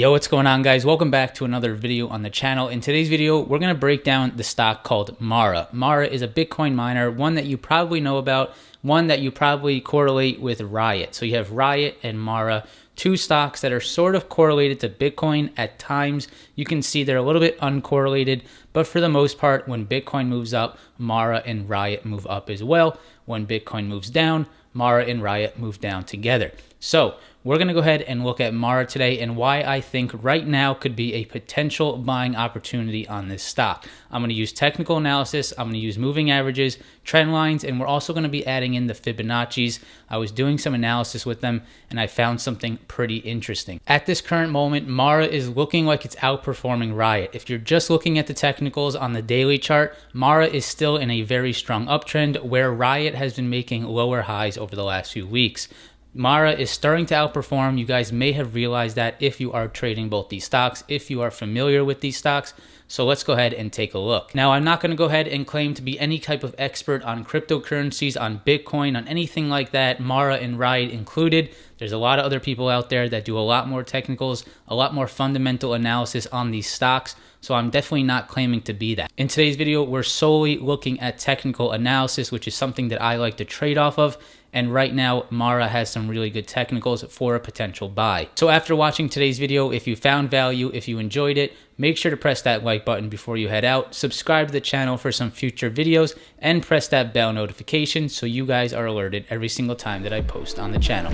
Yo, what's going on, guys? Welcome back to another video on the channel. In today's video, we're going to break down the stock called Mara. Mara is a Bitcoin miner, one that you probably know about, one that you probably correlate with Riot. So you have Riot and Mara, two stocks that are sort of correlated to Bitcoin. At times, you can see they're a little bit uncorrelated, but for the most part, when Bitcoin moves up, Mara and Riot move up as well. When Bitcoin moves down, Mara and Riot move down together. So we're going to go ahead and look at Mara today and why I think right now could be a potential buying opportunity on this stock. I'm going to use technical analysis, I'm going to use moving averages, trend lines, and we're also going to be adding in the Fibonacci's. I was doing some analysis with them and I found something pretty interesting. At this current moment, Mara is looking like it's outperforming Riot. If you're just looking at the technicals on the daily chart, Mara is still in a very strong uptrend where Riot has been making lower highs over the last few weeks. Mara is starting to outperform. You guys may have realized that if you are trading both these stocks, if you are familiar with these stocks. So let's go ahead and take a look. Now, I'm not going to go ahead and claim to be any type of expert on cryptocurrencies, on Bitcoin, on anything like that, Mara and Riot included. There's a lot of other people out there that do a lot more technicals, a lot more fundamental analysis on these stocks. So I'm definitely not claiming to be that. In today's video, we're solely looking at technical analysis, which is something that I like to trade off of. And right now, Mara has some really good technicals for a potential buy. So after watching today's video, if you found value, if you enjoyed it, make sure to press that like button before you head out, subscribe to the channel for some future videos, and press that bell notification so you guys are alerted every single time that I post on the channel.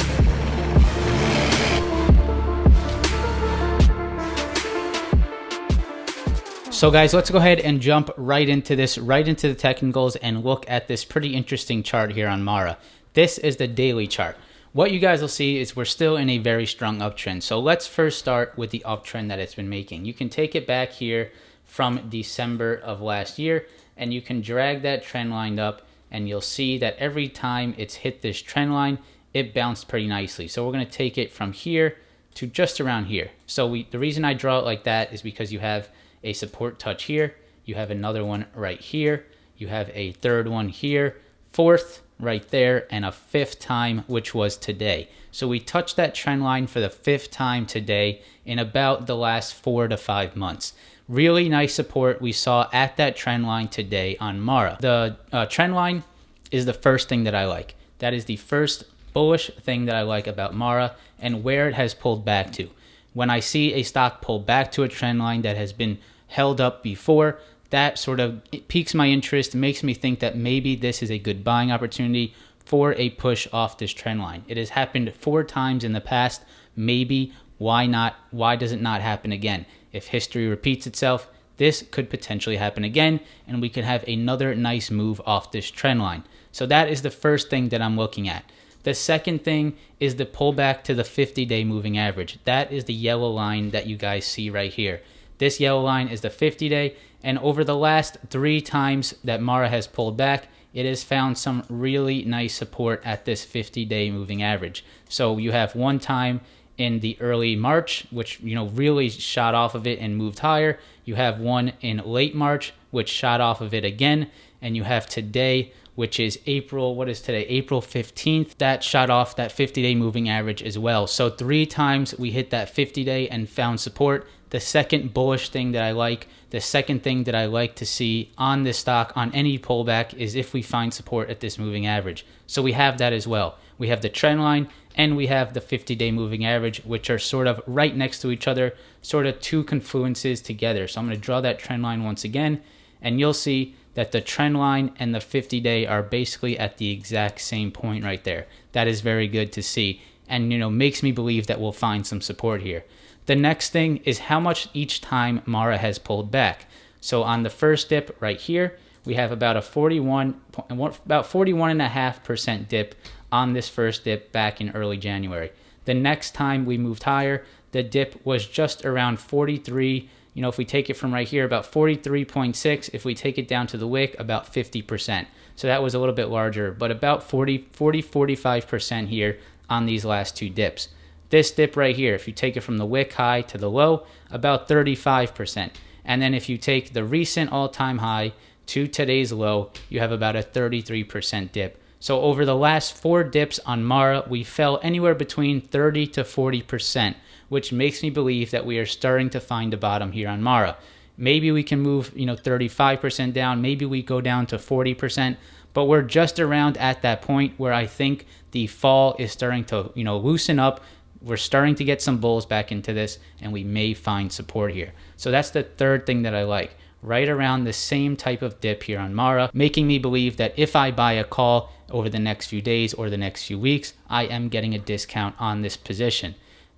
So guys, let's go ahead and jump right into this, right into the technicals, and look at this pretty interesting chart here on Mara. This is the daily chart. What you guys will see is we're still in a very strong uptrend. So let's first start with the uptrend that it's been making. You can take it back here from December of last year, and you can drag that trend line up, and you'll see that every time it's hit this trend line, it bounced pretty nicely. So we're going to take it from here to just around here. So the reason I draw it like that is because you have a support touch here, you have another one right here, you have a third one here, fourth right there, and a fifth time, which was today. So we touched that trend line for the fifth time today in about the last 4 to 5 months. Really nice support we saw at that trend line today on Mara. The trend line is the first thing that I like. That is the first bullish thing that I like about Mara and where it has pulled back to. When I see a stock pull back to a trend line that has been held up before, that sort of piques my interest, makes me think that maybe this is a good buying opportunity for a push off this trend line. It has happened 4 times in the past. Maybe, why not? Why does it not happen again? If history repeats itself, this could potentially happen again, and we could have another nice move off this trend line. So that is the first thing that I'm looking at. The second thing is the pullback to the 50-day moving average. That is the yellow line that you guys see right here. This yellow line is the 50-day, and over the last 3 times that Mara has pulled back, it has found some really nice support at this 50-day moving average. So you have one time in the early March, which really shot off of it and moved higher. You have one in late March, which shot off of it again, and you have today, which is April 15th, that shot off that 50-day moving average as well. So 3 times we hit that 50-day and found support. The second bullish thing that I like, the second thing that I like to see on this stock, on any pullback, is if we find support at this moving average. So we have that as well. We have the trend line and we have the 50-day moving average, which are sort of right next to each other, sort of 2 confluences together. So I'm going to draw that trend line once again, and you'll see that the trend line and the 50-day are basically at the exact same point right there. That is very good to see, and makes me believe that we'll find some support here. The next thing is how much each time Mara has pulled back. So on the first dip right here, we have about a 41.5% dip on this first dip back in early January. The next time we moved higher, the dip was just around 43. If we take it from right here, about 43.6. If we take it down to the wick, about 50%. So that was a little bit larger, but about 45% here on these last 2 dips. This dip right here, if you take it from the wick high to the low, about 35%. And then if you take the recent all-time high to today's low, you have about a 33% dip. So over the last 4 dips on Mara, we fell anywhere between 30 to 40%, which makes me believe that we are starting to find a bottom here on Mara. Maybe we can move, 35% down. Maybe we go down to 40%, but we're just around at that point where I think the fall is starting to, loosen up. We're starting to get some bulls back into this, and we may find support here. So that's the third thing that I like. Right around the same type of dip here on Mara, making me believe that if I buy a call over the next few days or the next few weeks, I am getting a discount on this position.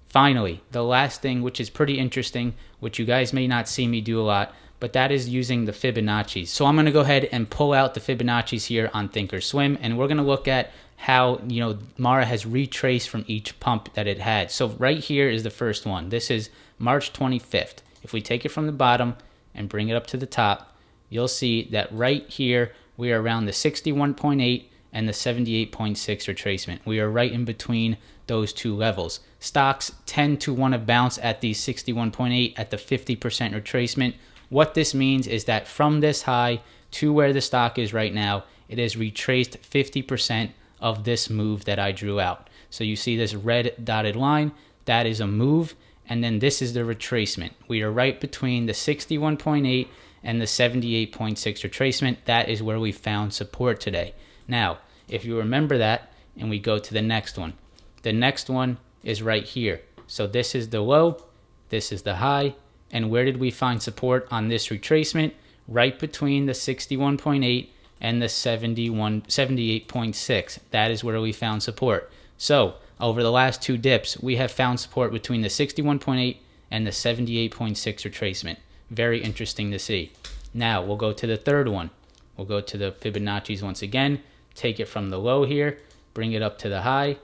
Finally, the last thing, which is pretty interesting, which you guys may not see me do a lot, but that is using the Fibonacci. So I'm going to go ahead and pull out the Fibonacci's here on Thinkorswim, and we're going to look at how, Mara has retraced from each pump that it had. So right here is the first one. This is March 25th. If we take it from the bottom and bring it up to the top, you'll see that right here we are around the 61.8 and the 78.6 retracement. We are right in between those two levels. Stocks tend to want to bounce at the 61.8 at the 50% retracement. What this means is that from this high to where the stock is right now, it has retraced 50% of this move that I drew out. So you see this red dotted line, that is a move, and then this is the retracement. We are right between the 61.8 and the 78.6 retracement. That is where we found support today. Now, if you remember that, and we go to the next one is right here. So this is the low, this is the high, and where did we find support on this retracement? Right between the 61.8 and the 78.6. That is where we found support. So over the last two dips, we have found support between the 61.8 and the 78.6 retracement. Very interesting to see. Now we'll go to the third one. We'll go to the Fibonacci's once again, take it from the low here, bring it up to the high,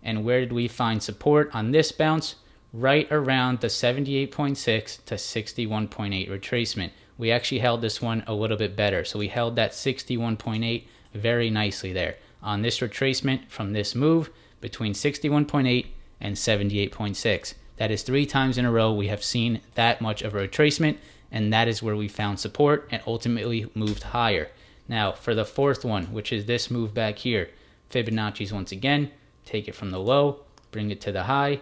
and where did we find support on this bounce? Right around the 78.6 to 61.8 retracement. We actually held this one a little bit better. So we held that 61.8 very nicely there. On this retracement from this move between 61.8 and 78.6. That is 3 times in a row we have seen that much of a retracement, and that is where we found support and ultimately moved higher. Now for the fourth one, which is this move back here, Fibonacci's once again, take it from the low, bring it to the high,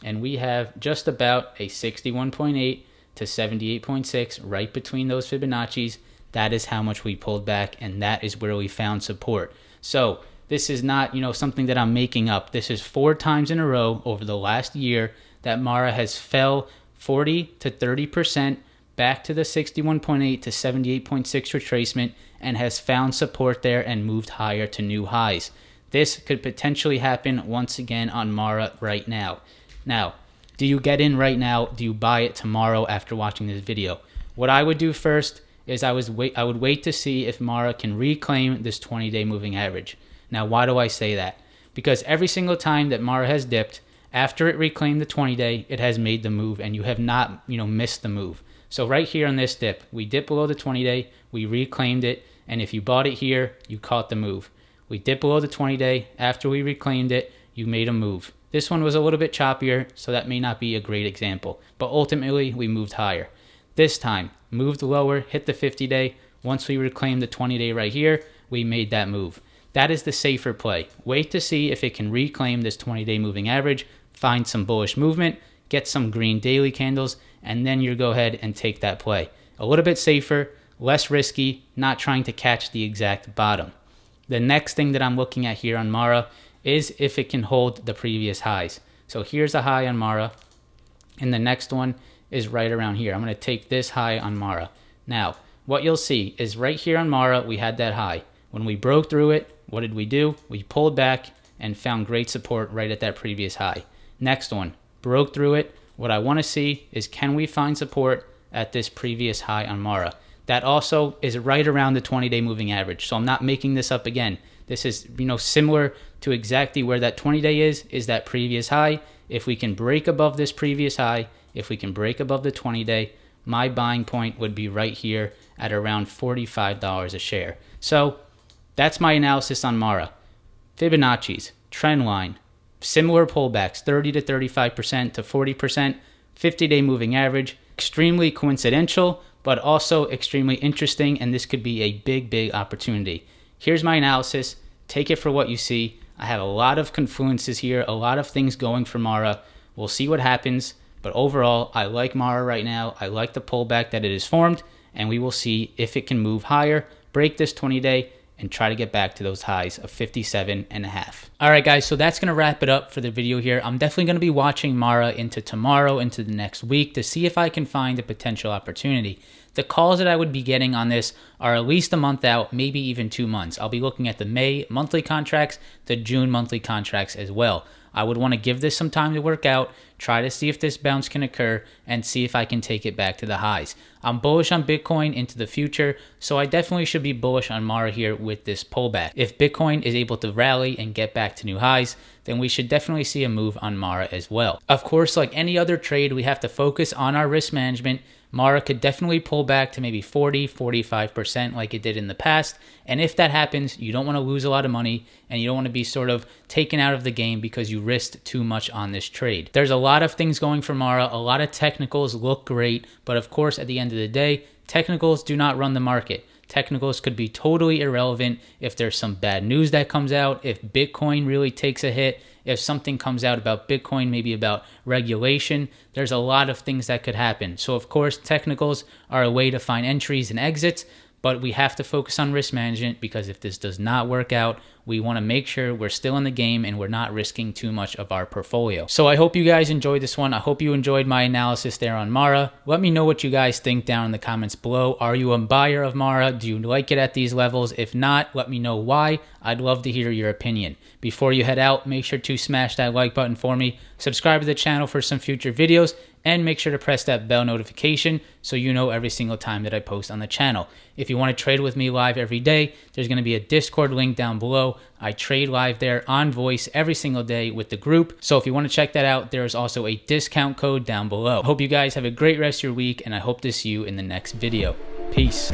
and we have just about a 61.8 to 78.6 right between those Fibonacci's. That is how much we pulled back, and that is where we found support. So this is not, something that I'm making up. This is 4 times in a row over the last year that Mara has fell 40 to 30% back to the 61.8 to 78.6 retracement and has found support there and moved higher to new highs. This could potentially happen once again on Mara right now. Now, do you get in right now? Do you buy it tomorrow after watching this video? What I would do first is I would wait to see if Mara can reclaim this 20-day moving average. Now, why do I say that? Because every single time that Mara has dipped, after it reclaimed the 20-day, it has made the move, and you have not, missed the move. So right here on this dip, we dipped below the 20-day, we reclaimed it, and if you bought it here, you caught the move. We dipped below the 20-day. After we reclaimed it, you made a move. This one was a little bit choppier, so that may not be a great example. But ultimately, we moved higher. This time, moved lower, hit the 50-day. Once we reclaimed the 20-day right here, we made that move. That is the safer play. Wait to see if it can reclaim this 20-day moving average, find some bullish movement, get some green daily candles, and then you go ahead and take that play. A little bit safer, less risky, not trying to catch the exact bottom. The next thing that I'm looking at here on Mara is if it can hold the previous highs. So here's a high on Mara, and the next one is right around here. I'm going to take this high on Mara. Now, what you'll see is right here on Mara, we had that high. When we broke through it, what did we do? We pulled back and found great support right at that previous high. Next one, broke through it. What I want to see is, can we find support at this previous high on Mara? That also is right around the 20-day moving average. So I'm not making this up again. This is, similar to exactly where that 20-day is that previous high. If we can break above this previous high, if we can break above the 20-day, my buying point would be right here at around $45 a share. So that's my analysis on Mara. Fibonacci's, trend line, similar pullbacks, 30 to 35% to 40%, 50-day moving average, extremely coincidental, but also extremely interesting, and this could be a big, big opportunity. Here's my analysis. Take it for what you see. I have a lot of confluences here, a lot of things going for Mara. We'll see what happens. But overall, I like Mara right now. I like the pullback that it has formed, and we will see if it can move higher, break this 20-day, and try to get back to those highs of 57.5. All right, guys, so that's going to wrap it up for the video here. I'm definitely going to be watching Mara into tomorrow, into the next week, to see if I can find a potential opportunity. The calls that I would be getting on this are at least a month out, maybe even 2 months. I'll be looking at the May monthly contracts, the June monthly contracts as well. I would want to give this some time to work out, try to see if this bounce can occur, and see if I can take it back to the highs. I'm bullish on Bitcoin into the future, so I definitely should be bullish on Mara here with this pullback. If Bitcoin is able to rally and get back to new highs, then we should definitely see a move on Mara as well. Of course, like any other trade, we have to focus on our risk management. Mara could definitely pull back to maybe 40-45% like it did in the past. And if that happens, you don't want to lose a lot of money and you don't want to be sort of taken out of the game because you risked too much on this trade. There's a lot of things going for Mara. A lot of technicals look great, but of course, at the end of the day, technicals do not run the market. Technicals could be totally irrelevant if there's some bad news that comes out, if Bitcoin really takes a hit, if something comes out about Bitcoin, maybe about regulation. There's a lot of things that could happen. So of course, technicals are a way to find entries and exits, but we have to focus on risk management because if this does not work out, we want to make sure we're still in the game and we're not risking too much of our portfolio. So I hope you guys enjoyed this one. I hope you enjoyed my analysis there on Mara. Let me know what you guys think down in the comments below. Are you a buyer of Mara? Do you like it at these levels? If not, let me know why. I'd love to hear your opinion. Before you head out, make sure to smash that like button for me, subscribe to the channel for some future videos, and make sure to press that bell notification so you know every single time that I post on the channel. If you want to trade with me live every day, there's going to be a Discord link down below. I trade live there on voice every single day with the group. So if you want to check that out, there is also a discount code down below. I hope you guys have a great rest of your week, and I hope to see you in the next video. Peace.